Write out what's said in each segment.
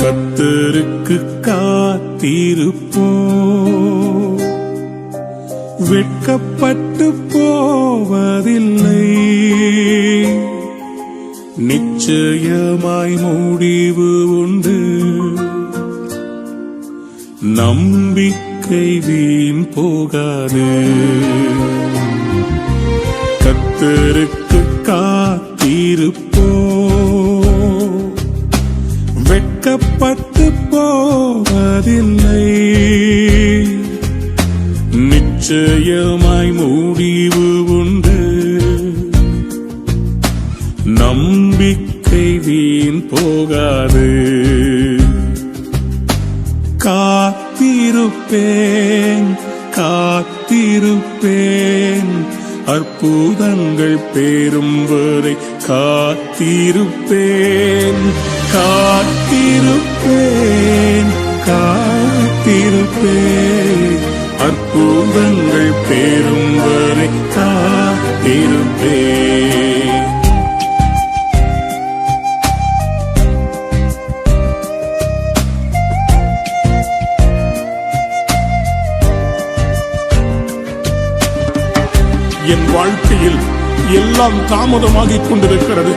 கர்த்தருக்கு காத்திருப்போம், வெட்கப்பட்டு போவதில்லை. நிச்சயமாய் முடிவு உண்டு, நம்பிக்கை வீண் போகாது. கர்த்தருக்கு காத்திருப்போம், வெட்கப்பட்டு போவதில்லை. நிச்சயமாய் முடிவு உண்டு, நம்பிக்கை வீண் போகாது. காத்திருப்பேன் காத்திருப்பேன், அற்புதங்கள் பெறும் வரை காத்திருப்பேன். காத்திருப்பேன் காத்திருப்பேன், அற்புதங்கள் பெறும் வரை காத்திருப்பேன். என் வாழ்க்கையில் எல்லாம் தாமதமாகிக் கொண்டிருக்கிறது,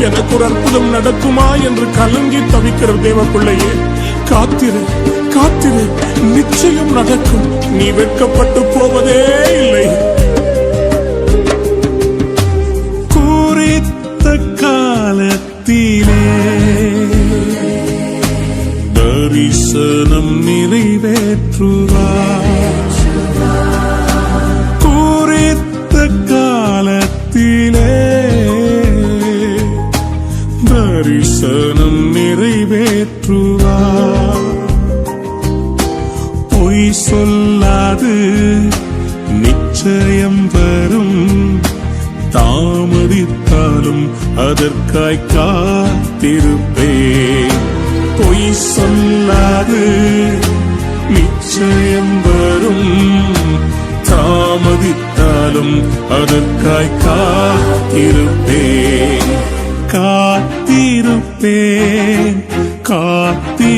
எனக்கு ஒரு அற்புதம் நடக்குமா என்று கலங்கி தவிக்கிற தேவ பிள்ளையே, காத்திரு காத்திரு, நிச்சயம் நடக்கும். நீ வெட்கப்பட்டு போவதே இல்லை. குறித்த காலத்திலே தரிசனம் நிறைவேற்றுவார். காலத்திலே தரிசனம் நிறைவேற்றுவார். பொய் சொல்லாது நிச்சயம் வரும், தாமதித்தாலும் அதற்காய் காத்திருப்பேன். பொய் சொல்லாது நிச்சயம் வரும், தாமதித்தாலும் அதற்காய் காத்திருப்பேன். காத்திருப்பேன் காத்திருப்பேன்,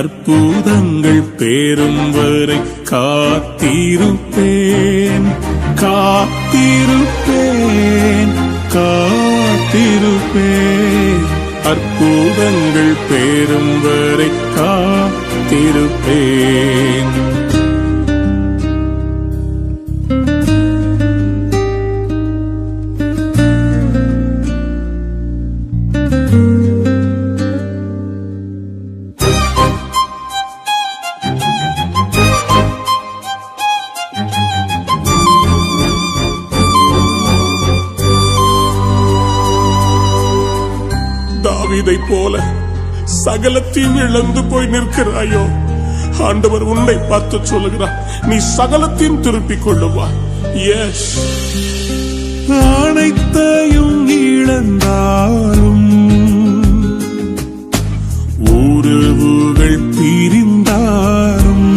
அற்புதங்கள் பெறும் வரை காத்திருப்பேன். காத்திருப்பேன் காத்திருப்பேன், அற்புதங்கள் பெறும் வரை காத்திருப்பேன். தாவீதை போல சகலத்தையும் இழந்து போய் நிற்கிறாயோ, ஆண்டவர் உன்னை பார்த்து சொல்லுகிறார், நீ சகலத்தையும் திருப்பிக் கொள்ளுவா. எஸ், அனைத்தையும் இழந்தாலும் உறவுகள் பிரிந்தாலும்,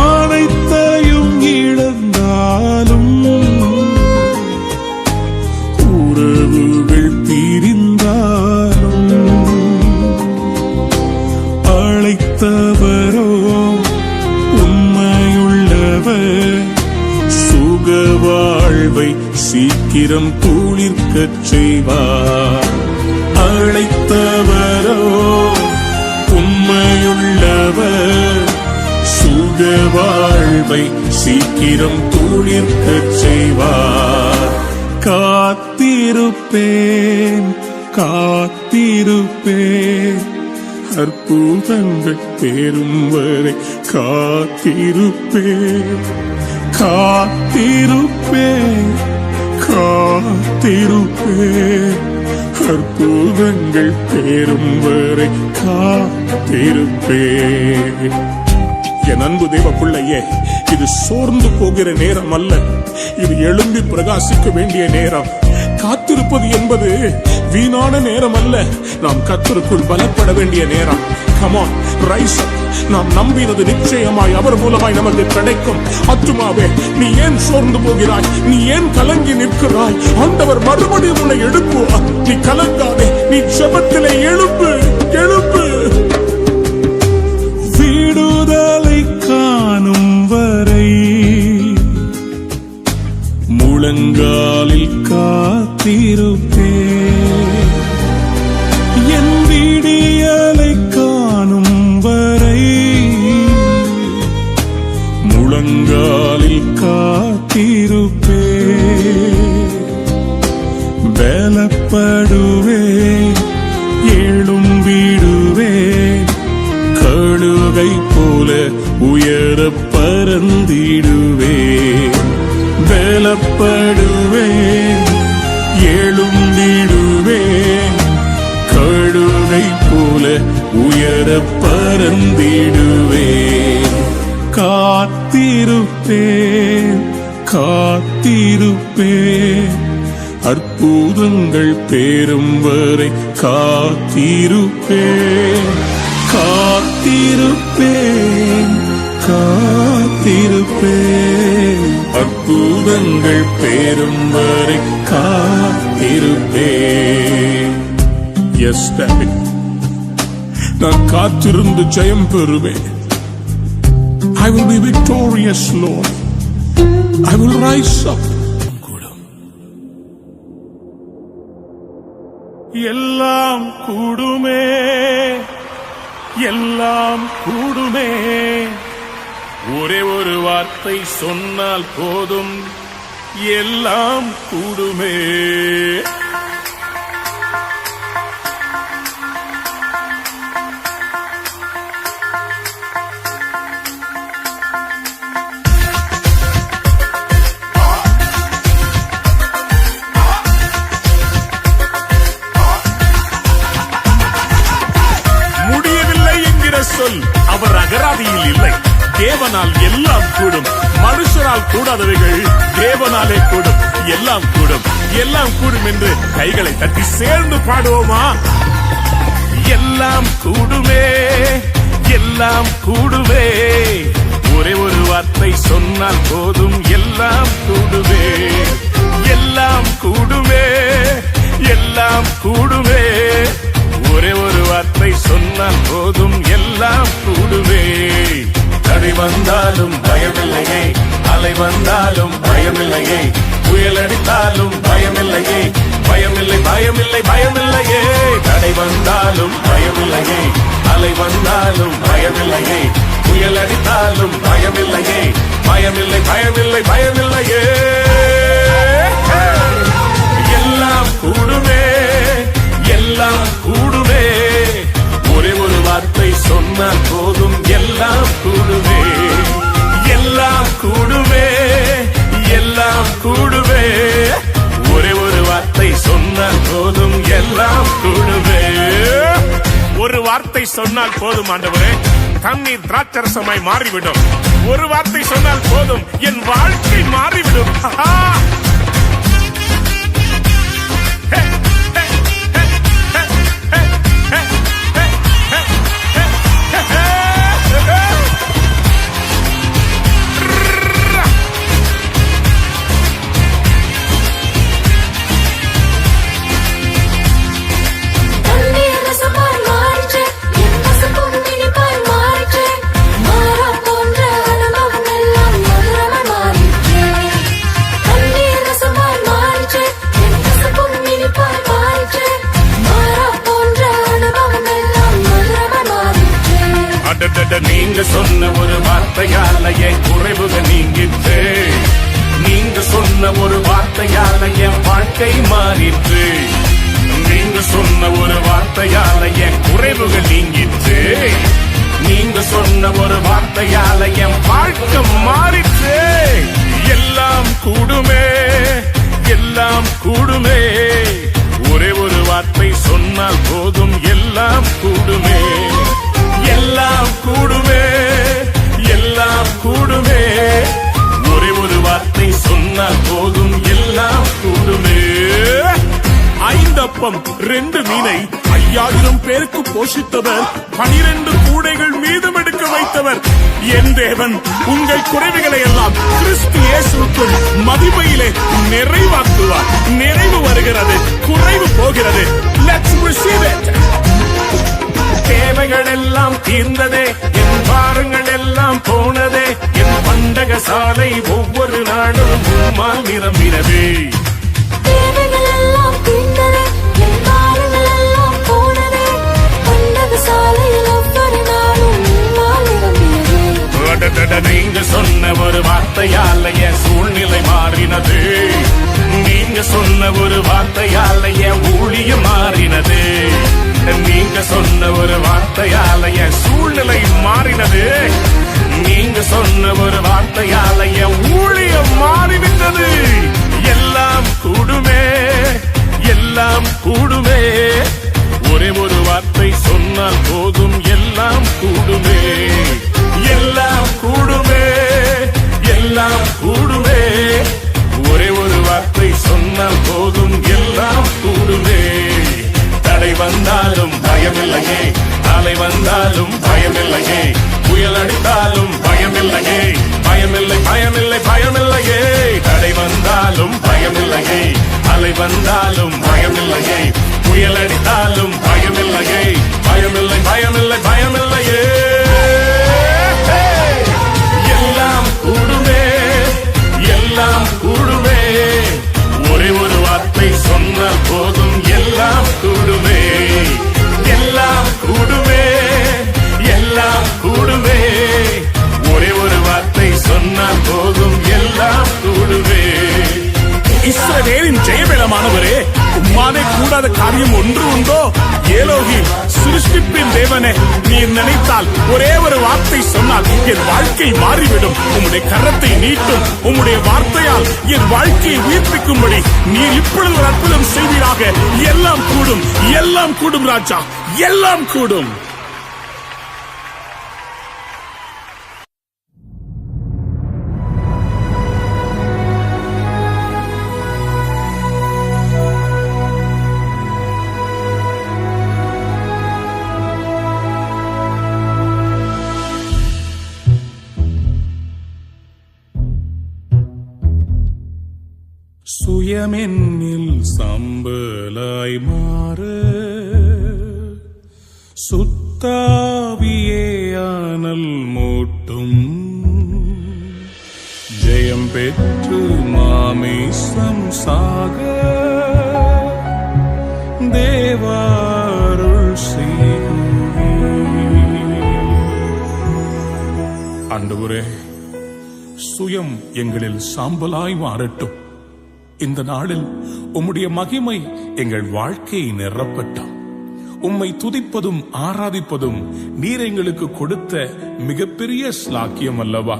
அனைத்தையும் இழந்தாலும் உறவுகள் பிரிந்தாலும், அழைத்தவரோ உண்மையுள்ளவர், சுக வாழ்வை சீக்கிரம் துளிர்க்கச் செய்வார். அழைத்தவரோ உண்மையுள்ளவர், சுக வாழ்வை சீக்கிரம் துளிர்க்கச் செய்வார். காத்திருப்பேன் காத்திருப்பேன், அற்புதங்கள் பெறும் வரை காத்திருப்பேன். காத்திருப்பேன் காத்திருப்பேன், அற்புதங்கள் பெறும் வரை காத்திருப்பேன். என் அன்பு தேவ பிள்ளையே, இது சோர்ந்து போகிற நேரம் அல்ல, இது எழும்பி பிரகாசிக்க வேண்டிய நேரம். காத்திருப்பது என்பது வீணான நேரம் அல்ல, நாம் கர்த்தருக்குள் பலப்பட வேண்டிய நேரம். Come on, rise up. நாம் நம்பினது நிச்சயமாய் அவர் மூலமாய் நமக்கு கிடைக்கும். ஆத்துமாவே, நீ ஏன் சோர்ந்து போகிறாய்? நீ ஏன் கலங்கி நிற்கிறாய்? ஆண்டவர் மறுபடியும் உன்னை எழுப்புவார். நீ கலங்காதே, நீ நீ ஜெபத்திலே எழும்பு எழும்பு. விடுதலை காணும் வரை முழங்காலில் காத்திருப்பே. என் விடியலை காணும் வரை முழங்காலில் காத்திருப்பே. பலப்படுவே எழும்பிடுவே கழுகை போல உயர பறந்திடுவே. பலப்படுவே எழும்பிடுவே கழுகை போல உயர பறந்திடுவே. காத்திருப்பேன் காத்திருப்பேன் அற்புதங்கள் பேரும் வரை காத்திருப்பேன் காத்திருப்பேன் காத்திருப்பேன் அற்புதங்கள் பேரும் வரை காத்திருப்பேன். எஸ் டாடி, நான் காத்திருந்து ஜெயம் பெறுவேன். I will be victorious, Lord. I will rise up. எல்லாம் கூடுமே எல்லாம் கூடுமே. ஒரே ஒரு வார்த்தை சொன்னால் போதும் எல்லாம் கூடுமே. சொல் அவர் அகராதியில் இல்லை. தேவனால் எல்லாம் கூடும். மனுஷரால் கூடாதவைகள் தேவனாலே கூடும். எல்லாம் கூடும் எல்லாம் கூடும் என்று கைகளை தட்டி சேர்ந்து பாடுவோமா? எல்லாம் கூடுமே எல்லாம் கூடுமே. ஒரே ஒரு வார்த்தை சொன்னால் போதும் எல்லாம் கூடுமே. எல்லாம் கூடுமே எல்லாம் கூடுமே. ஒரே ஒரு வார்த்தை சொன்னால் போதும் எல்லாம் கூடுமே. தடை வந்தாலும் பயமில்லையே, அலை வந்தாலும் பயமில்லையே, புயல் அடித்தாலும் பயமில்லையே, பயமில்லை பயமில்லை பயமில்லையே. தடை வந்தாலும் பயமில்லையே, அலை வந்தாலும் பயமில்லையே, புயல் அடித்தாலும் பயமில்லையே, பயமில்லை பயமில்லை பயமில்லையே. எல்லாம் கூடுமே எல்லாம் கூடுமே. ஒரே ஒரு வார்த்தை சொன்னால் போதும் எல்லாம் கூடுமே. எல்லாம் கூடுமே எல்லாம் கூடுமே. ஒரே ஒரு வார்த்தை சொன்னால் போதும் எல்லாம் கூடுமே. ஒரு வார்த்தை சொன்னால் போதும் ஆண்டவரே, தண்ணீர் திராட்சரசமாய் மாறிவிடும். ஒரு வார்த்தை சொன்னால் போதும் என் வாழ்க்கை மாறிவிடும். நீங்க சொன்ன ஒரு வார்த்தையால என் குறைவுகள் நீங்கிட்டு, நீங்க சொன்ன ஒரு வார்த்தையால என் வாழ்க்கை மாறிட்டு, நீங்க சொன்ன ஒரு வார்த்தையால என் குறைவுகள் நீங்கிட்டு, நீங்க சொன்ன ஒரு வார்த்தையால என் வாழ்க்கை மாறிட்டு. எல்லாம் கூடுமே எல்லாம் கூடுமே. ஒரே ஒரு வார்த்தை சொன்னால் போதும் எல்லாம் கூடுமே. எல்லாம் கூடுமே எல்லாம் கூடுமே. ஒரே ஒரு வார்த்தை சொன்னால் போதும் எல்லாம் கூடுமே. 5 அப்பம் 2 மீனை 5000 பேருக்கு போஷித்தவர், 12 கூடைகள் மீதம் எடுக்க வைத்தவர் என் தேவன் உங்கள் குறைவுகளை எல்லாம் கிறிஸ்து இயேசுவுக்குள் மகிமையிலே நிறைவாக்குவார். நிறைவு வருகிறது, குறைவு போகிறது. Let's receive தீர்ந்ததே, என் பாரங்கள் எல்லாம் போனதே, என் பண்டக சாலை ஒவ்வொரு நாளும் உம்மால் நிரம்பினதே. தேவைகள் எல்லாம் தீர்ந்ததே, என் பாரங்கள் எல்லாம் போனதே, பண்டக சாலையில் ஒவ்வொரு நாளும் உம்மால் நிரம்பியதே. நீங்க சொன்ன ஒரு வார்த்தையால என் சூழ்நிலை மாறினது, நீங்க சொன்ன ஒரு வார்த்தையால என் ஊழியம் மாறினது, நீங்க சொன்ன ஒரு வார்த்தையால என் சூழ்நிலை மாறினது, நீங்க சொன்ன ஒரு வார்த்தையால என் ஊழியம் மாறிவிட்டது. எல்லாம் கூடுமே, எல்லாம் கூடுமே, ஒரே ஒரு வார்த்தை சொன்னால் போதும், எல்லாம் கூடுமே, எல்லாம் கூடுமே, எல்லாம் கூடுமே, ஒரே ஒரு வார்த்தை சொன்னால் போதும், எல்லாம் கூடுமே. தடை வந்தாலும் பயமில்லையே, அலை வந்தாலும் பயமில்லையே, புயல் அடித்தாலும் பயமில்லையே, பயமில்லை பயமில்லை பயமில்லையே. தடை வந்தாலும் பயமில்லையே, அலை வந்தாலும் பயமில்லையே, புயல் அடித்தாலும் பயமில்லையே, பயமில்லை பயமில்லை பயமில்லையே. எல்லாம் கூடுமே, எல்லாம் கூடுமே, ஒரே ஒரு வார்த்தை சொன்னால் போதும், எல்லாம் கூடுமே, எல்லாம் கூடுமே, எல்லாம் கூடுமே, ஒரே ஒரு வார்த்தை சொன்னால் போதும், எல்லாம் கூடுமே. இஸ்ரவேலின் ஜெயபலமானவரே, உம்மாலே கூடாத காரியம் ஒன்று உண்டோ? ஏலோகி சிருஷ்டிப்பின் தேவனே, நீர் நினைத்தால் ஒரே ஒரு வார்த்தை சொன்னால் என் வாழ்க்கை மாறிவிடும். உம்முடைய கரத்தை நீட்டும், உம்முடைய வார்த்தையால் என் வாழ்க்கையை உயிர்ப்பிக்கும்படி நீர் இப்பொழுது ஒரு அற்புதம் செய்வீராக. எல்லாம் கூடும், எல்லாம் கூடும் ராஜா, எல்லாம் கூடும். சுயமென்னில் சம்பலாய் மாற சுத்தாவியேயானல் மூட்டும், ஜெயம் பெற்று மாமேசம் சாக தேவாருள் ஆண்டவரே, சுயம் எங்களில் சாம்பலாய் மாறட்டும். இந்த நாளில் உம்முடைய மகிமை எங்கள் வாழ்க்கையை நிரப்பட்டும். உம்மை துதிப்பதும் ஆராதிப்பதும் நீர் எங்களுக்கு கொடுத்த மிகப்பெரிய ஸ்லாக்கியம் அல்லவா?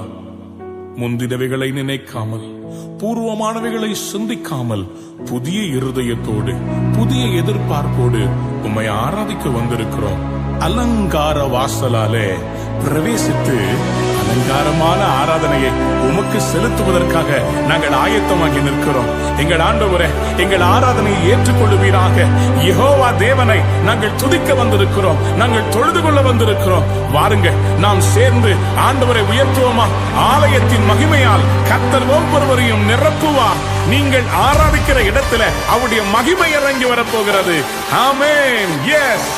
முந்தினவைகளை நினைக்காமல், பூர்வமானவைகளை சிந்திக்காமல், புதிய இருதயத்தோடு புதிய எதிர்பார்ப்போடு உம்மை ஆராதிக்க வந்திருக்கிறோம். அலங்கார வாசலாலே பிரவேசித்து அலங்காரமான ஆராதனையை உமக்கு செலுத்துவதற்காக நாங்கள் ஆயத்தமாகி நிற்கிறோம். எங்கள் ஆண்டவரே, எங்கள் ஆராதனையை ஏற்றுக்கொள்ளுவீராக. யெகோவா தேவனை நாங்கள் துதிக்க வந்திருக்கிறோம், நாங்கள் தொழுது கொள்ள வந்திருக்கிறோம். வாருங்க, நாம் சேர்ந்து ஆண்டவரை உயர்த்துவோமா? ஆலயத்தின் மகிமையால் கர்த்தர் ஒவ்வொருவரையும் நிரப்புவார். நீங்கள் ஆராதிக்கிற இடத்துல அவருடைய மகிமை இறங்கி வரப்போகிறது. ஆமென். எஸ்.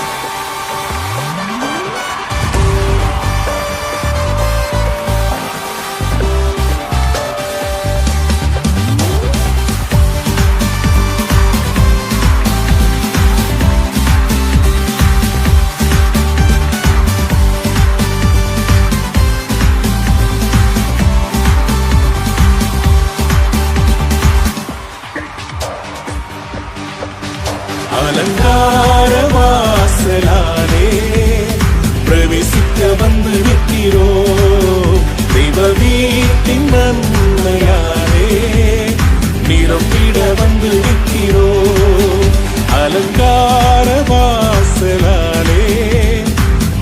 அலங்கார வாசலாலே பிரவேசிக்க வந்து நிற்கிறோம். தெய்வ வீட்டின் நன்மையாலே நிரம்பிட வந்து நிற்கிறோம். அலங்கார வாசலாலே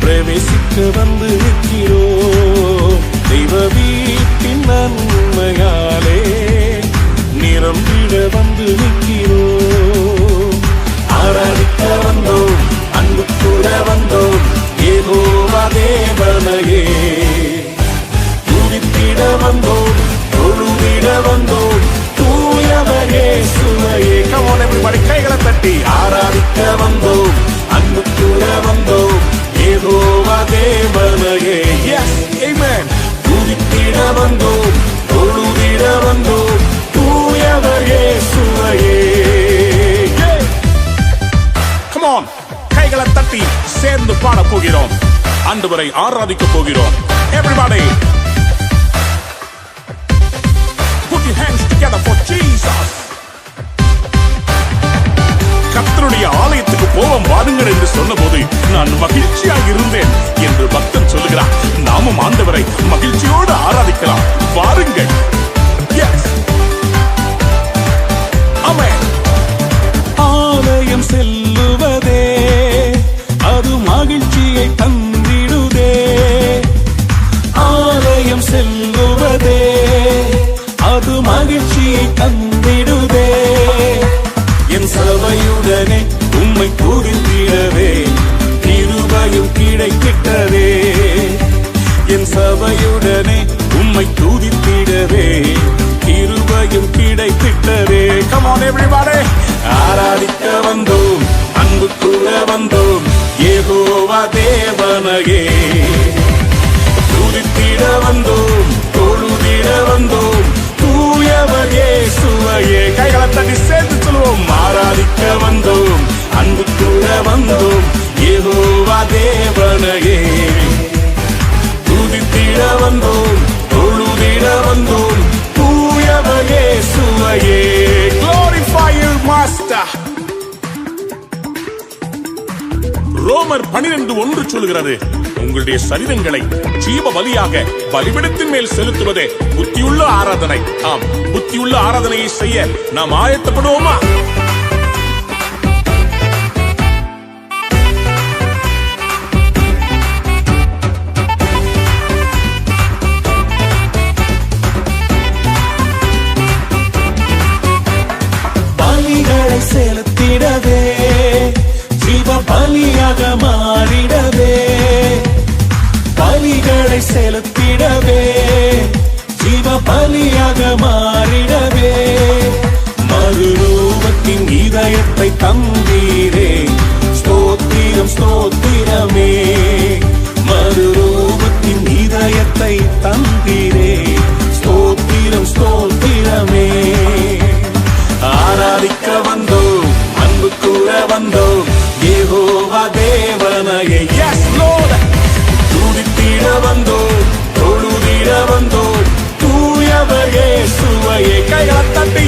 பிரவேசிக்க வந்து நிற்கிறோம். தெய்வ வீட்டின் நன்மையாலே நிரம்பிட வந்து நிற்கிறோம். ஆராதிக்க வந்தோம், அன்பு கூட வந்தோம், யெகோவா தேவனையே துதித்திட வந்தோம், தொழுதிட வந்தோம், தூயவர் இயேசுவையே. Come on everybody, கைகளை தட்டி ஆராதிக்க வந்தோம். தேவனையே. Yes, amen. துதித்திட வந்தோம், தொழுதிட வந்தோம், தூயவர் இயேசுவையே. Come on, கைகளை தட்டி சேர்ந்து பாட போகிறோம், ஆண்டவரை ஆராதிக்க போகிறோம். Everybody, put your hands together for Jesus. கர்த்தருடைய ஆலயத்துக்கு போவோம் வாருங்கள் என்று சொன்னபோது நான் மகிழ்ச்சியாக இருந்தேன் என்று பக்தன் சொல்லுகிறார். நாமும் ஆண்டவரை மகிழ்ச்சியோடு ஆராதிக்கலாம், வாருங்கள். Yes, amen. ஆலயம் செல்லுவதே அது மகிழ்ச்சியை தந்திடுதே. ஆலயம் செல்லுவதே அது மகிழ்ச்சியை தந்திடுதே. என் சபையுடனே உம்மை துதித்திடவே கிருபையும் கிடைத்திட்டதே. என் சபையுடனே உம்மை துதித்திடவே கிருபையும் கிடைத்திட்டதே. Come on everybody, ஆராதிக்க வந்தோம், அன்பு கூற வந்தோம், யெகோவா தேவனையே. துதித்திட வந்தோம், தொழுதிட வந்தோம், தூயவர் இயேசுவையே. கைகளை தட்டி சேர்த்து சொல்லுவோம். ஆராதிக்க வந்தோம், அன்பு கூற வந்தோம், யெகோவா தேவனையே. துதித்திட வந்தோம், தொழுதிட வந்தோம், தூயவர் இயேசுவையே. Glorify your master. ரோமர் 12:1 சொல்கிறது, உங்களுடைய சரீரங்களை ஜீவ பலியாக பலிபீடத்தின் மேல் செலுத்துவதே புத்தியுள்ள ஆராதனை. ஆம், புத்தியுள்ள ஆராதனையை செய்ய நாம் ஆயத்தப்படுவோமா? பலிகளை செலுத்திடவே, ஜீவ பலியாக மாறிடவே. பலிகளை செலுத்திடவே, ஜீவ பலியாக மாறிடவே. மறுரூபத்தின் இதயத்தை தந்தீரே, ஸ்தோத்திரம் ஸ்தோத்திரமே. மறுரூபத்தின் இதயத்தை தந்தீரே, ஸ்தோத்திரம் ஸ்தோத்திரமே. ஆராதிக்க வந்தோம், அன்பு கூற வந்தோம், யெகோவா தேவனையே. Yes Lord, துதித்திட வந்தோம், தொழுதிட வந்தோம், தூயவர் இயேசுவையே. கைகளை தட்டி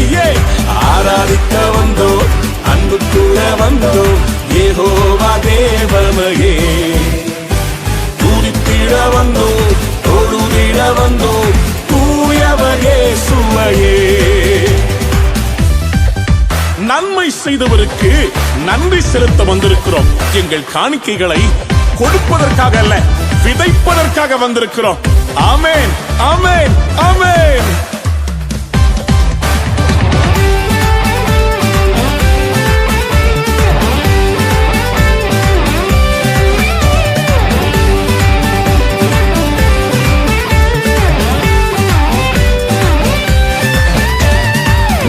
ஆராதிக்க வந்தோம், அன்பு கூற வந்தோம், யெகோவா தேவனையே. துதித்திட வந்தோம், தொழுதிட வந்தோம், தூயவர் இயேசுவையே. நன்மை செய்தவருக்கு நன்றி செலுத்த வந்திருக்கிறோம். எங்கள் காணிக்கைகளை கொடுப்பதற்காக அல்ல, விதைப்பதற்காக வந்திருக்கிறோம். ஆமென், ஆமென், ஆமென்.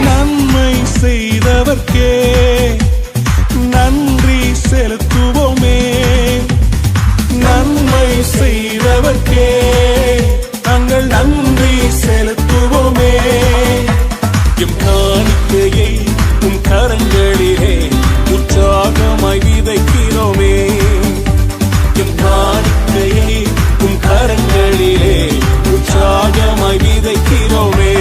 நன்மை செய்தவர்க்கே நன்றி செலுத்துவோமே. நன்மை செய்தவர்க்கே நாங்கள் நன்றி செலுத்துவோமே. எம் காணிக்கையை உம் கரங்களிலே உற்சாகமாய் விதைக்கிறோமே. எம் காணிக்கையை உம் கரங்களிலே உற்சாகமாய் விதைக்கிறோமே.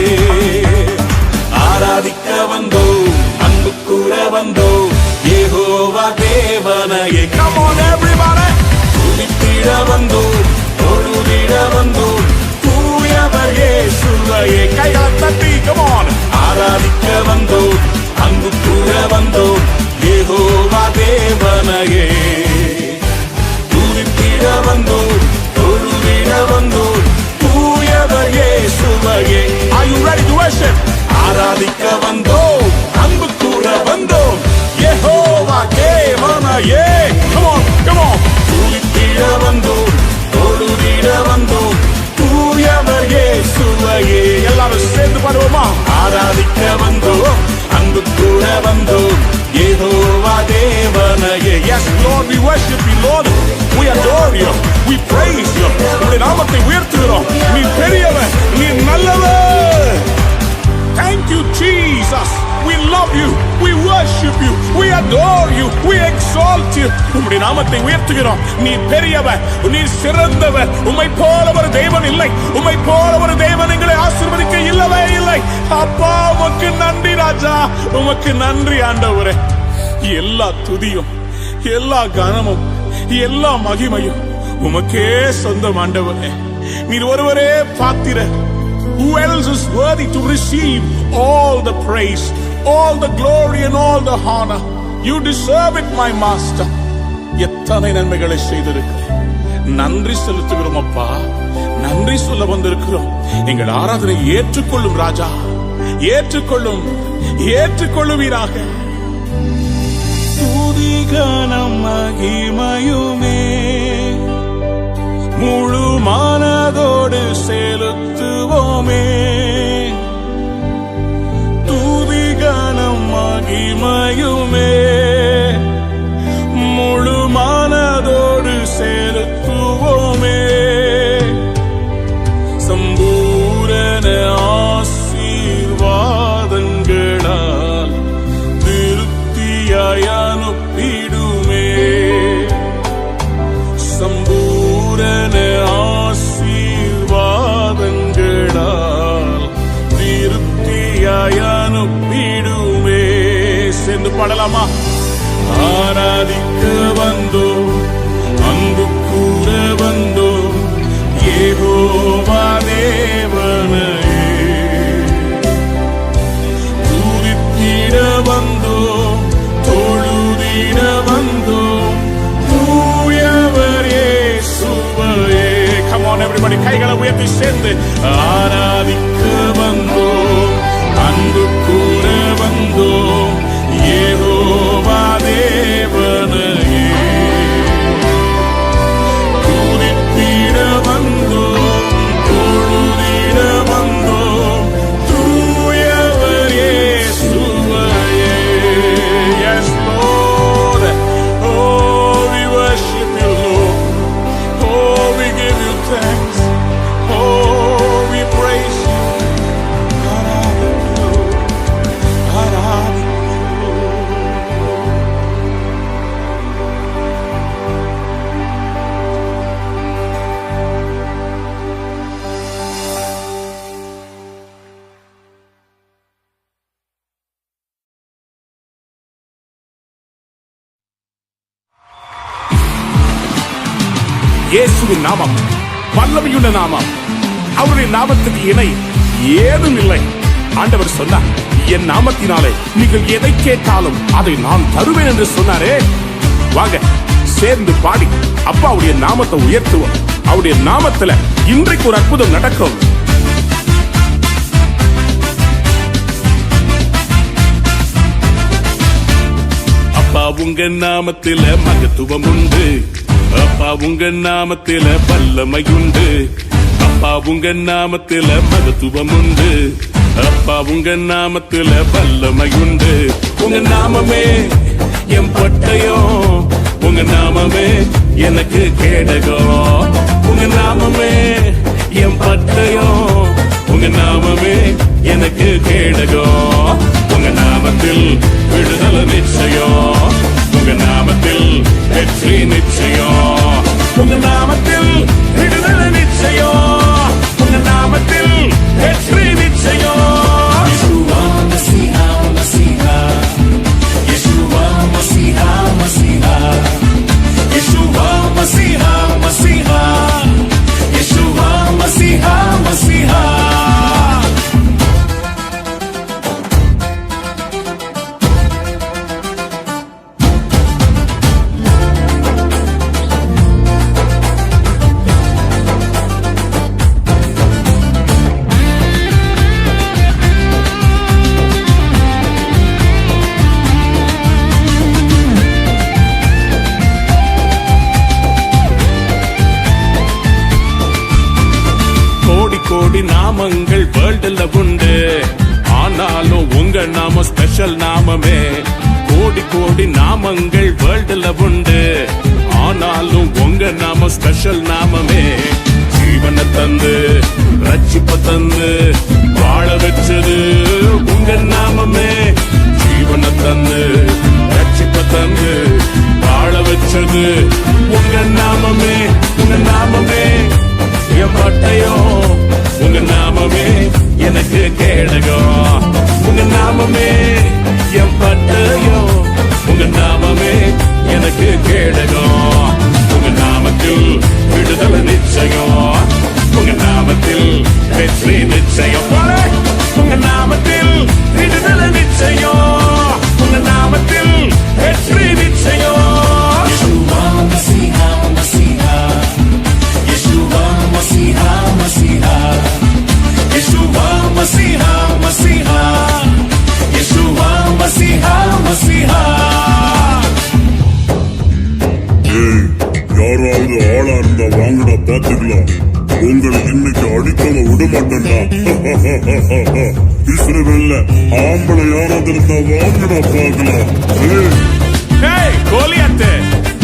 ஆராதிக்க வந்தோம், அன்பு கூற வந்தோம், யெகோவா தேவனையே. Come on everybody, துதித்திட வந்தோம், தொழுதிட வந்தோம், தூயவர் இயேசுவையே. கைகளை தட்டி come on. ஆராதிக்க வந்தோம், அன்பு கூற வந்தோம், யெகோவா தேவனையே. துதித்திட வந்தோம், தொழுதிட வந்தோம், தூயவர் இயேசுவையே. Are you ready to worship? ஆராதிக்க வந்தோம், அன்பு கூற வந்தோம், யெகோவா தேவனையே. Come on, come on. துதித்திட வந்தோம், தொழுதிட வந்தோம், தூயவர் இயேசுவையே. எல்லாரும் சேர்ந்து பாடுவோமா? ஆராதிக்க வந்தோம், அன்பு கூற வந்தோம், யெகோவா தேவனையே. Yes Lord, we worship you Lord, we adore you, we praise you. adore you, we exalt you. உம்முடைய நாமத்தை உயர்த்துகிறோம். நீ பெரியவர், நீ சிறந்தவர். உம்மை போல ஒரு தேவன் இல்லை. உம்மை போல ஒரு தேவன் எங்களை ஆசீர்வதிக்க இல்லவே இல்லை. அப்பா உமக்கு நன்றி ராஜா, உமக்கு நன்றி ஆண்டவரே. எல்லா துதியும், எல்லா கனமும், எல்லா மகிமையும் உமக்கே சொந்தம் ஆண்டவரே. நீர் ஒருவரே பாத்திரர். Who else is worthy to receive all the praise, all the glory and all the honor? You deserve it, my master. எத்தனை நன்மைகளை செய்திருக்கிறேன். நன்றி செலுத்துகிறோம் அப்பா. நன்றி சொல்ல வந்திருக்கிறோம். எங்கள் ஆராதனை ஏற்றுக்கொள்ளும் ராஜா, ஏற்றுக்கொள்ளும், ஏற்றுக்கொள்ளுவீராக. துதிகனம் மகிமையுமே முழு மனதோடு செலுத்துவோமே. துதிகனம் மகிமையுமே முழு மனதோடு செலுத்துவோமே. சம்பூரண ஆசீர்வாதங்களால் திருப்தியாய் அனுப்பிடுமே. சம்பூரண ஆசீர்வாதங்களால் திருப்தியாய் அனுப்பிடுமே. சேர்ந்து பாடலாமா? ஆராதிக்க வந்தோம், அன்பு கூற வந்தோம், யெகோவா தேவனையே. துதித்திட வந்தோம், தொழுதிட வந்தோம், தூயவர் இயேசுவையே. Come on everybody, கைகளை உயர்த்தி சேர்ந்து ஆராதிக்க வந்தோம், அன்பு கூற வந்தோம், யெகோவா தேவனையே. துதித்திட வந்தோம், தொழுதிட வந்தோம், தூயவர் இயேசுவையே. Yes Lord, oh we worship you Lord, oh we give you thanks, oh we praise you. இயேசுவின் நாமம் வல்லமையுள்ள நாமம். அவருடைய நாமத்துக்கு இணை ஏதும் இல்லை. ஆண்டவர் சொன்னார், என் நாமத்தினாலே நீங்கள் எதை கேட்டாலும் அதை நான் தருவேன் என்று சொன்னாரே. வாங்க சேர்ந்து பாடி அப்பாவுடைய நாமத்தை உயர்த்துவோம். அவருடைய நாமத்துல இன்றைக்கு ஒரு அற்புதம் நடக்கும். அப்பா உங்க நாமத்தில மகத்துவம் உண்டு, அப்பா உங்க நாமத்தில வல்லமை உண்டு, அப்பா உங்க நாமத்தில மகத்துவம் உண்டு, அப்பா உங்க நாமத்தில வல்லமை உண்டு. உங்க நாமமே என் பட்டயம், உங்க நாமமே எனக்கு கேடகம், உங்க நாமமே என் பட்டயம், உங்க நாமமே எனக்கு கேடகம். உங்க நாமத்தில் விடுதலை நிச்சயம், உங்க நாமத்தில் வெற்றி நிச்சயம், உங்க நாமத்தில் விடுதலை நிச்சயம், உங்க நாமத்தில் வெற்றி நிச்சயம். யெகோவா மஸீஹா மஸீஹா, யெகோவா மஸீஹா மஸீஹா, யெகோவா மஸீஹா மஸீஹா, யெகோவா மஸீஹா மஸீஹா. கோடி நாமங்கள் வேர்ல்டுல உண்டு, ஆனாலும் உங்க நாம ஸ்பெஷல் நாமமே. கோடி கோடி நாமங்கள் வேர்ல்டுல உண்டு, ஆனாலும் உங்க நாம ஸ்பெஷல் நாமமே. ஜீவனை தந்து ரட்சிப்ப தந்து வாழ வச்சது உங்க நாமமே. ஜீவனை தந்து ரட்சிப்ப தந்து வாழ வச்சது உங்க நாமமே, உங்க நாமமே என் பட்டயம், உங்க நாமமே எனக்கு கேடகம், உங்க நாமமே என் பட்டயம், உங்க நாமமே எனக்கு கேடகம், உங்க நாமத்தில் விடுதலை நிச்சயம், உங்க நாமத்தில் வெற்றி நிச்சயம், உங்க நாமத்தில் விடுதலை நிச்சயம், உங்க நாமத்தில் வெற்றி நிச்சயம். Yeshua Masiha, Masiha. Yeshua Masiha, Masiha. Yeshua Masiha, Masiha. Yeshua Masiha, Masiha. ஏய், யாராவது ஆளா இருந்தா வாங்கடா பாத்துக்கலாம். உங்களை இன்னைக்கு அடிக்காம விட மாட்டேன்டா. இஸ்ரவேல்ல ஆம்பளை யாராவது இருந்தா வாங்கடா பாக்கலாம். ஏய் கோலியாத்து,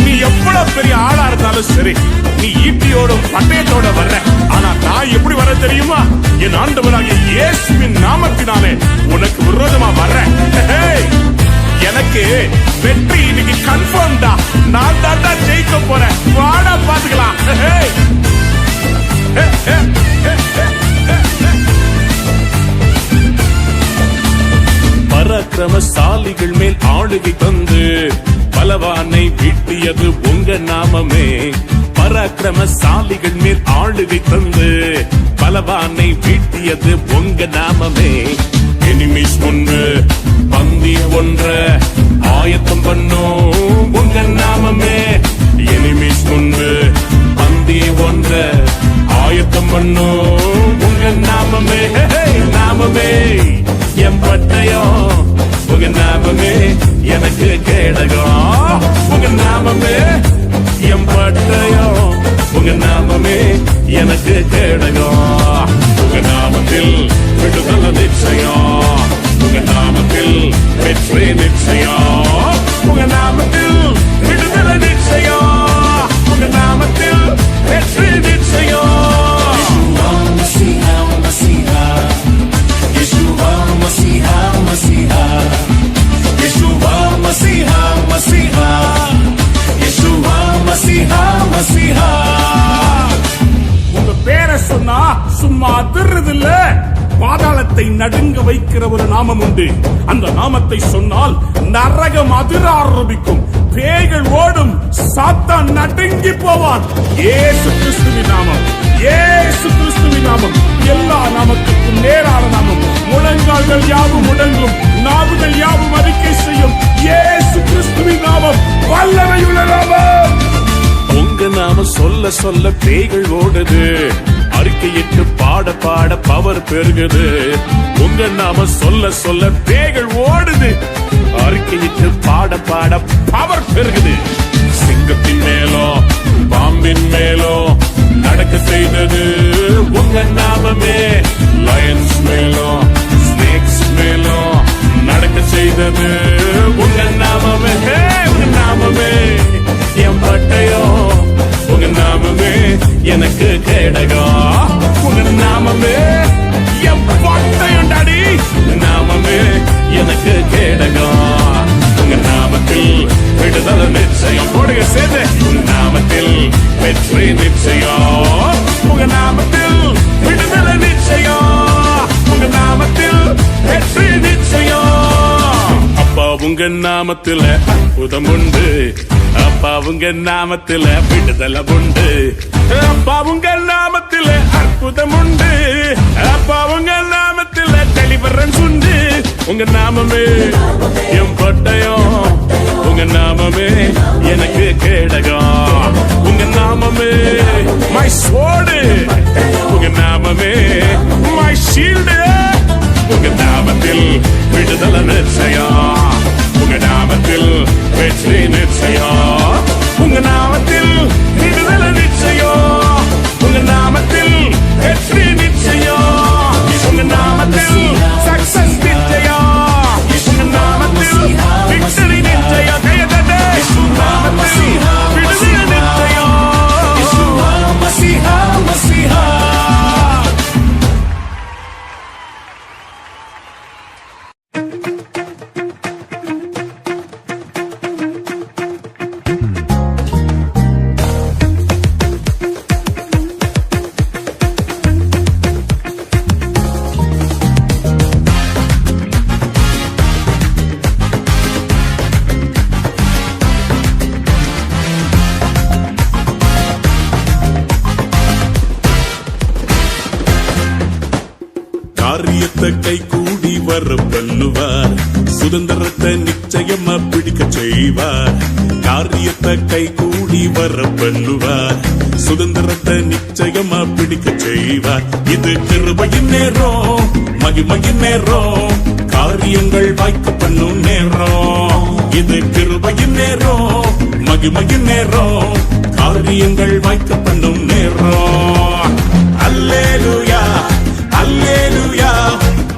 நீ எவ்வளவு பெரிய ஆளா இருந்தாலும் சரி, நீ ஈட்டியோடும் பட்டயத்தோட வர்ற. ஆனா நான் எப்படி வர தெரியுமா? என் ஆண்டவராகிய இயேசுவின் நாமத்தினாலே உனக்கு விரோதமா வர்றேன். ஏய், எனக்கு வெற்றி இன்னைக்கு கன்ஃபார்ம் தான். நான் தான் ஜெயிக்க போறேன். வாடா பாத்துக்கலாம். ஏய், பராக்கிரமசாலிகள் மேல் ஆளுகை தந்து பலவானை வீட்டியது உங்க நாமமே, பராக்கிரமசாலிகள் மேல் ஆளுகை தந்து பலவானை வீட்டியது உங்க நாமமே, எனிமீஸ் ஒன்று பந்தி ஒன்ற ஆயத்தம் பண்ணும் உங்க நாமமே, எனிமீஸ் ஒன்று பந்தி ஒன்ற ஆயத்தம் பண்ணும் உங்க நாமமே, நாமமே என் பட்டயம், உங்க நாமமே எனக்கு கேடகம், உங்க நாமமே என் பட்டயம், உங்க நாமமே எனக்கு கேடகம், உங்க நாமத்தில் விடுதலை நிச்சயம், உங்க நாமத்தில் வெற்றி நிச்சயம், உங்க நாமத்தில் விடுதலை நிச்சயம், உங்க நாமத்தில் வெற்றி நிச்சயம். Masiha, Masiha. Yeshua Masiha, Masiha. Yeshua Masiha, Masiha. Yeshua Masiha, Masiha. உங்க பேரை சொன்னா சும்மா அதிர்றது இல்ல. பாதாளத்தை நடுங்க வைக்கிற ஒரு நாமம் உண்டு. அந்த நாமத்தை சொன்னால் நரகம் அதிர ஆரம்பிக்கும், பேய்கள் ஓடும், சாத்தான் நடுங்கி போவான். இயேசு கிறிஸ்துவின் நாமம், இயேசு கிறிஸ்துவின் நாமம் எல்லா நாமத்துக்கும் நேரான நாமம். முழங்கால்கள் யாவும் முடங்கும், நாவுகள் யாவும் அறிக்கை செய்யும். இயேசு கிறிஸ்துவின் நாமம் வல்லமையுள்ள நாமம். உங்க நாம சொல்ல சொல்ல பேய்கள் ஓடுது, அறிக்கையிட்டு பாட பாட பவர் பெருகுது. உங்க நாம சொல்ல சொல்ல பேய்கள் ஓடுது, அறிக்கையிட்டு பாட பாட பவர் பெருகுது. சிங்கத்தின் மேலோ பாம்பின் மேலோ நடக்க செய்தது உங்க நாமமே, லயன்ஸ் மேலோ ஸ்னேக்ஸ் மேலோ நடக்க செய்தது உங்க நாமமே, உங்க நாமமே என் பட்டயம், உங்க நாமமே எனக்கு கேடகம், உங்க நாமமே என் பட்டயம் டாடி, உங்க நாமமே எனக்கு கேடகம், உங்க நாமத்தில் விடுதலை நிச்சயம். போடுங்க சேர்ந்து, உங்க நாமத்தில் வெற்றி நிச்சயம், உங்க நாமத்தில் விடுதலை நிச்சயம், உங்க நாமத்தில் வெற்றி நிச்சயம். அப்பா உங்க நாமத்துல அற்புதம் உண்டு, அப்பா உங்க நாமத்துல விடுதலை உண்டு, அப்பா உங்க நாமத்துல அற்புதம் உண்டு, அப்பா உங்க நாமத்துல டெலிவரன்ஸ் உண்டு. உங்க நாமமே என் பட்டயம், உங்க நாமமே எனக்கு கேடகம், உங்க நாமமே மை ஸ்வோர்டு, உங்க நாமமே மை ஷீல்டு, உங்க நாமத்தில் விடுதலை நிச்சயம், உங்க நாமத்தில் வெற்றி நிச்சயம், உங்க நாமத்தில் விடுதலை நிச்சயம், உங்க நாமத்தில் வெற்றி நிச்சயம், உங்க நாமத்தில் சக்சஸ் நிச்சயம், உங்க நாமத்தில் விக்டரி நிச்சயம். நாமத்தில் காரியத்தை கை கூடி வர பண்ணுவார் சுதந்திரத்தை நிச்சயமா பிடிக்க செய்வார் காரியத்தை கை கூடி வர பண்ணுவார் சுதந்திரத்தை நிச்சயமா பிடிக்க செய்வார் இது கிருபையின் நேரம் மகிமையின் நேரம் காரியங்கள் வாய்க்க பண்ணும் நேரம் இது கிருபையின் நேரம் மகிமையின் நேரம் காரியங்கள் வாய்க்க பண்ணும் நேரம் அல்லேலூயா அல்லேலூயா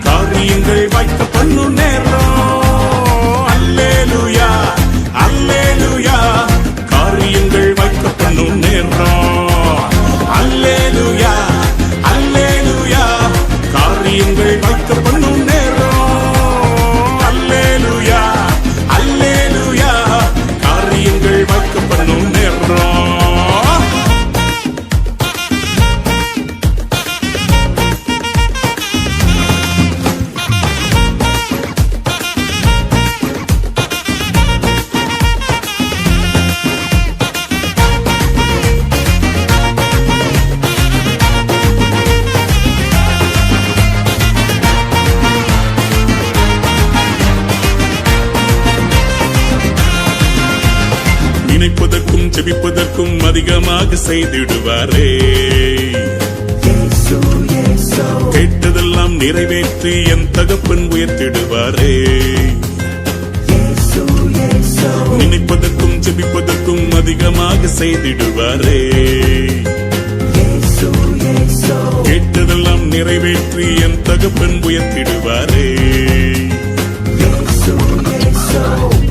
காரியங்கள் வாய்க்க பண்ணும் நேரம் அல்லேலூயா அல்லேலூயா காரியங்கள் வாய்க்க பண்ணும் நேரம் அல்லேலூயா அல்லேலூயா காரியங்கள் வாய்க்க பண்ணும் நேரம் அல்லேலூயா அல்லேலூயா காரியங்கள் வாய்க்க பண்ணும் நேரம் நினைப்பதற்கும் ஜெபிப்பதற்கும் அதிகமாக செய்திடுவாரே கேட்டதெல்லாம் நிறைவேற்றி என் தகப்பன் உயர்த்திடுவாரே நினைப்பதற்கும் ஜெபிப்பதற்கும் அதிகமாக செய்திடுவாரே கேட்டதெல்லாம் நிறைவேற்றி என் தகப்பன் உயர்த்திடுவாரே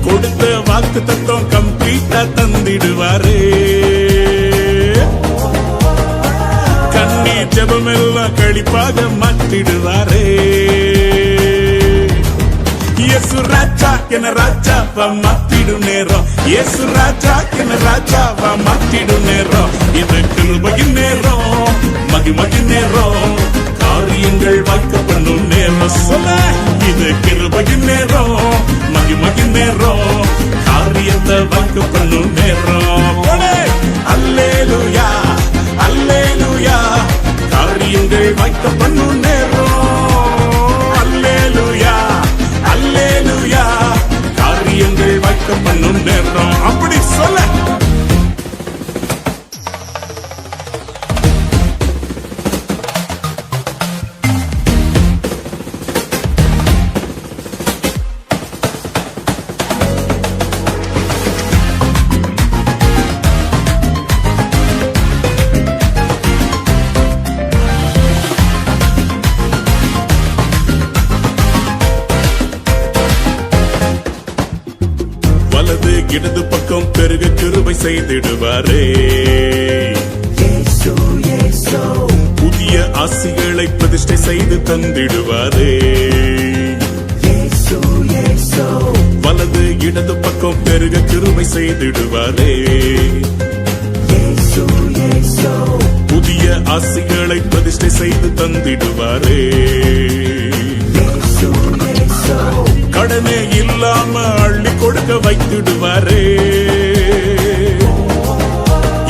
கொடுத்த வாக்கு தத்துவம் கம்ப்ளீட்டா தந்திடுவாரே கண்ணீர் ஜெபமெல்லாம் கழிப்பாக மாற்றிடுவாரே இயேசு ராஜா என ராஜாவா மாத்திடும் நேரம் இயேசு ராஜா என ராஜாவா மாத்திடும் நேரம் இது கிருபையின் நேரம் மகிமையின் நேரம் காரியங்கள் வாய்க்க பண்ணும் நேரம் சொல்ல இது கிருபையின் நேரம் மகிமையின் நேரம் காரியத்தை வாய்க்க பண்ணும் நேரம் அல்லேலூயா அல்லேலூயா காரியங்கள் வாய்க்க பண்ணும் நேரம் அல்லேலூயா அல்லேலூயா காரியங்கள் வாய்க்க பண்ணும் நேரம் அப்படி சொல்ல வலது இடது பக்கம் பெருக கிருபை செய்திடுவாரே புதிய ஆசிகளை பிரதிஷ்டை செய்து தந்திடுவாரே வலது இடது பக்கம் பெருக கிருபை செய்திடுவாரே புதிய ஆசிகளை பிரதிஷ்டை செய்து தந்திடுவாரே கடனே இல்லாம அள்ளி கொடுக்க வைத்திடுவாரே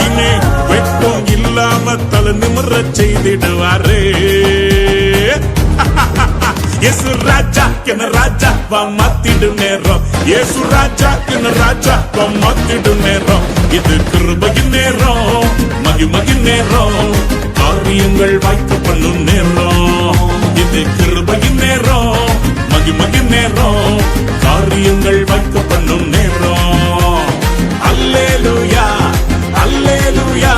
இனி வெட்கம் இல்லாம தலை நிமிர செய்திடுவாரே இயேசு ராஜா என ராஜா வா மாத்திடும் நேரம் இயேசு ராஜா என ராஜா வா மாத்திடும் நேரம் இது கிருபையின் நேரம் மகிமையின் நேரம் காரியங்கள் வாய்க்க பண்ணும் நேரம் இது கிருபையின் நேரம் மகிமையின் நேரம் காரியங்கள் வாய்க்க பண்ணும் நேரம் அல்லேலூயா அல்லேலூயா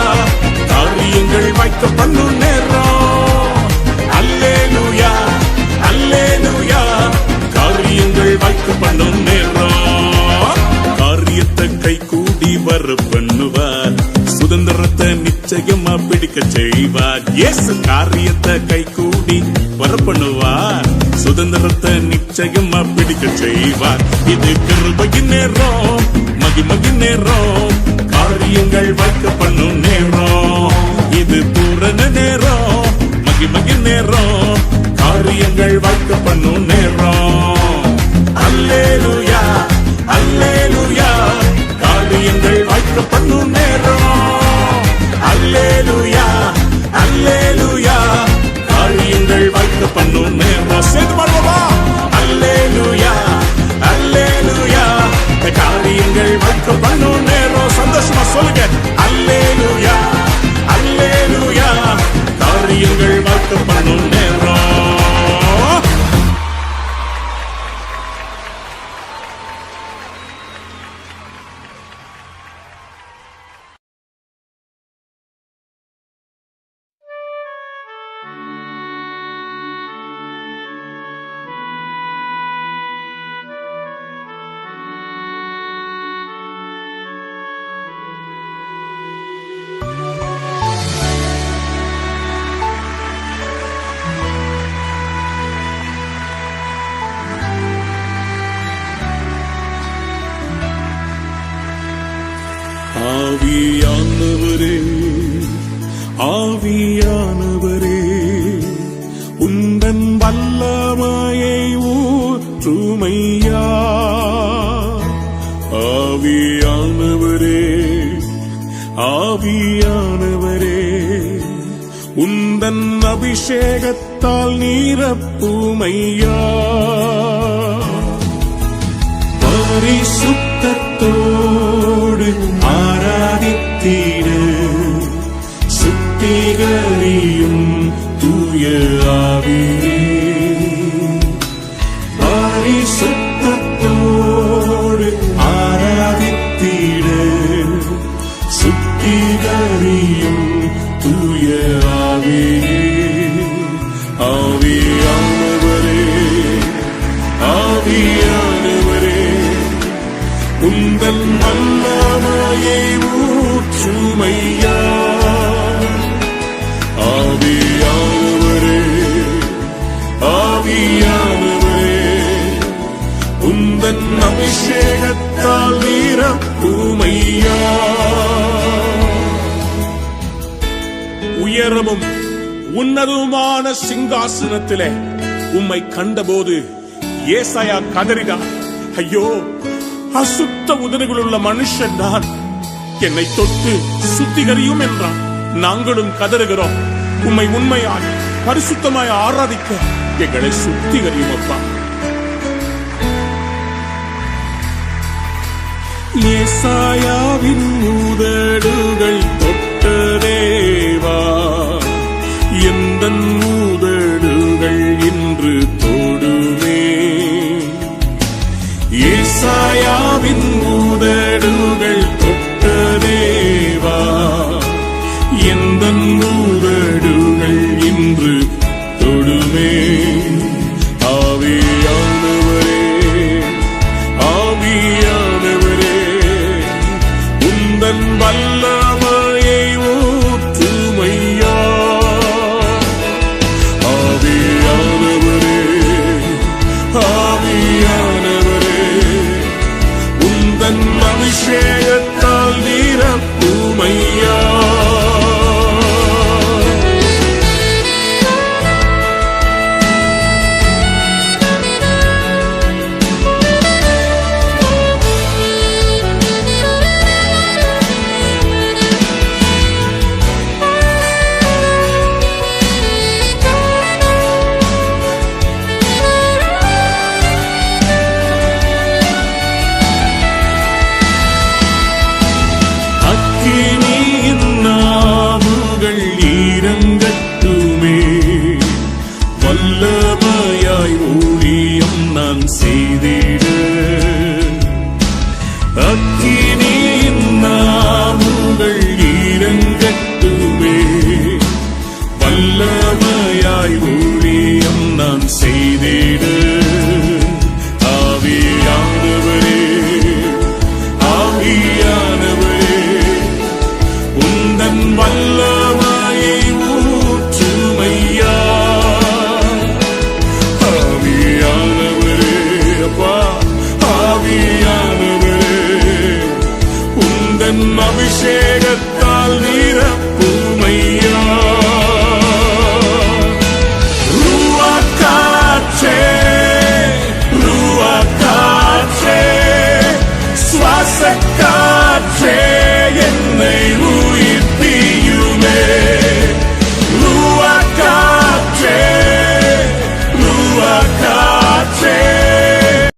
காரியங்கள் வாய்க்க பண்ணும் நேரம் அல்லேலூயா அல்லேலூயா காரியங்கள் வாய்க்க பண்ணும் நேரம் காரியத்தை கை கூடி வர பண்ணுவார் சுதந்திரத்தை நிச்சயமா பிடிக்க செய்வார் இயேசு காரியத்தை கை கூடி வர பண்ணுவார் சுதந்திரத்தை நிச்சயமா பிடிக்க செய்வார் இது கிருபையின் நேரம் மகிமையின் நேரம் காரியங்கள் வாய்க்க பண்ணும் நேரம் இது பூரண நேரம் மகிமையின் நேரம் காரியங்கள் வாய்க்க பண்ணும் நேரம் அல்லேலூயா அல்லேலூயா காரியங்கள் வாய்க்க பண்ணும் நேரம் அல்லேலூயா அல்லேலூயா காரியங்கள் வாய்க்க பண்ணும் ஆவியானவரே, ஆவியானவரே, உந்தன் வல்லமையை ஊற்றுமையா. ஆவியானவரே, ஆவியானவரே, உந்தன் அபிஷேகத்தால் நீரப்புமையா. பரிசுத்தத்தோடு ஆராதித்திட சுத்திகரியும் தூய ஆவியே. பரிசுத்தத்தோடு ஆராதித்திட சுத்திகரியும் தூய ஆவியே. ஆவியானவரே, ஆவியானவரே, உந்தன் வல்லமையை ஊற்றுமையா. ஆவியானவரே, ஆவியானவரே, உந்தன் அபிஷேகத்தால் நிரப்புமையா. உயரமும் உன்னதமான சிங்காசனத்திலே உம்மை கண்டபோது ஏசாயா கதறினார், ஐயோ, அசுத்த உதடுகளுள்ள மனுஷன் தான், என்னை தொட்டு சுத்திகரியும் என்றான். நாங்களும் கதறுகிறோம், உம்மை உண்மையாய் பரிசுத்தமாய் ஆராதிக்க எங்களை சுத்திகரியும் அப்பா. ஏசாயாவின் உதடுகள் தொட்ட தேவா, எந்தன் உதடுகள் இன்று தொடுமே. ஏசாயாவின் உதடுகள் தொட்ட தேவா, எந்தன் உதடுகள் இன்று தொடுமே. ஆவியானவரே, ஆவியானவரே, உந்தன் வல்லமையை ஊற்றுமையா. ஆவியானவரே, ஆவியானவரே, உந்தன் அபிஷேகத்தால் நிரப்புமையா. அக்கினி